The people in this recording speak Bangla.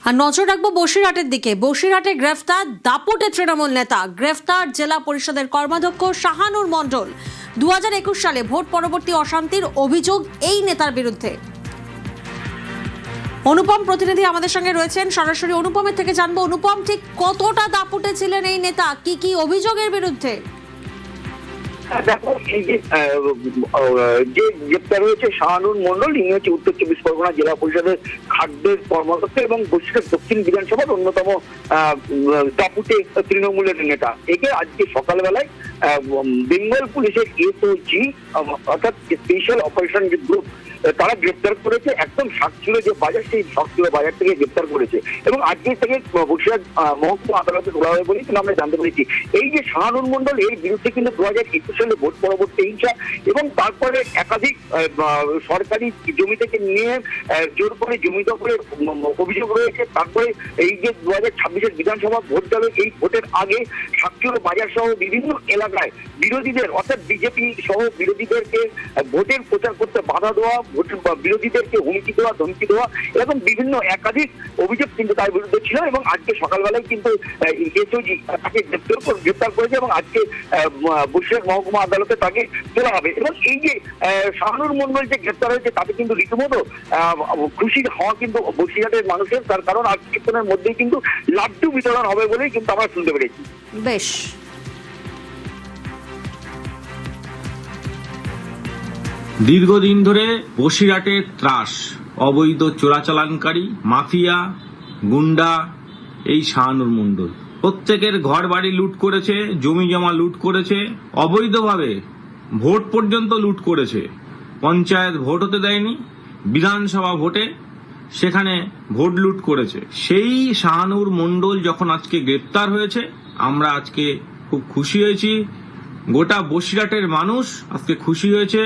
আর নজর রাখবো বসিরহাটের দিকে। বসিরহাটে গ্রেফতার দাপুটে তৃণমূল নেতা। গ্রেফতার জেলা পরিষদের কর্মাধ্যক্ষ শাহানুর মণ্ডল। 2021 সালে ভোট পরবর্তী অশান্তির অভিযোগ এই নেতার বিরুদ্ধে। অনুপম প্রতিনিধি আমাদের সঙ্গে রয়েছেন, সরাসরি অনুপমের থেকে জানবো। অনুপম, ঠিক কতটা দাপুটে ছিলেন এই নেতা, কি কি অভিযোগের বিরুদ্ধে? দেখো, এই যে গ্রেপ্তার হয়েছে শাহানুর মণ্ডল, ইনি হচ্ছে উত্তর 24 পরগনা জেলা পরিষদের খাদ্যের কর্মকর্তা এবং বসিরহাট দক্ষিণ বিধানসভার অন্যতম দাপুটে তৃণমূলের নেতা। একে আজকে সকালবেলায় বেঙ্গল পুলিশের এসওজি অর্থাৎ স্পেশাল অপারেশন গ্রুপ তারা গ্রেপ্তার করেছে। একদম সাতক্ষীরা যে বাজার, সেই সাতক্ষীরা বাজার থেকে গ্রেপ্তার করেছে এবং আজকে থেকে বসিরহাট মহকুমা আদালতে তোলা হবে বলে কিন্তু আমরা জানতে পেরেছি। এই যে শাহানুর মণ্ডল, এর বিরুদ্ধে কিন্তু 2021 সালে ভোট পরবর্তী হিংসা এবং তারপরে একাধিক সরকারি জমি থেকে নিয়ে জোর করে জমি দখলের অভিযোগ রয়েছে। তারপরে এই যে 2026 বিধানসভা ভোট যাবে, এই ভোটের আগে সাতক্ষীরা বাজার সহ বিভিন্ন এলাকায় বিরোধীদের অর্থাৎ বিজেপি সহ বিরোধীদেরকে ভোটের প্রচার করতে বাধা দেওয়া, বিরোধীদেরকে হুমকি দেওয়া, ধমকি দেওয়া, এরকম বিভিন্ন একাধিক অভিযোগ কিন্তু তার বিরুদ্ধে ছিল এবং আজকে সকালবেলায় কিন্তু এসওজি তাকে গ্রেপ্তার করেছে এবং আজকে বসিরহাট মহকুমা আদালতে তাকে তোলা হবে। এবং এই যে শাহানুর মণ্ডল যে গ্রেপ্তার হয়েছে, তাতে কিন্তু রীতিমতো খুশির হওয়া কিন্তু বসিরহাটের মানুষের, তার কারণ আজ কিছুক্ষণের মধ্যেই কিন্তু লাড্ডু বিতরণ হবে বলেই কিন্তু আমরা শুনতে পেরেছি। বেশ। দীর্ঘদিন ধরে বসিরহাটের ত্রাস, অবৈধ চোরাচালানকারী, মাফিয়া, গুন্ডা এই শাহানুর মণ্ডল প্রত্যেকের ঘর বাড়ি লুট করেছে, জমি জমা লুট করেছে, অবৈধভাবে ভোট পর্যন্ত লুট করেছে। পঞ্চায়েত ভোট হতে দেয়নি, বিধানসভা ভোটে সেখানে ভোট লুট করেছে। সেই শাহানুর মণ্ডল যখন আজকে গ্রেপ্তার হয়েছে, আমরা আজকে খুব খুশি হয়েছি। গোটা বসিরহাটের মানুষ আজকে খুশি হয়েছে।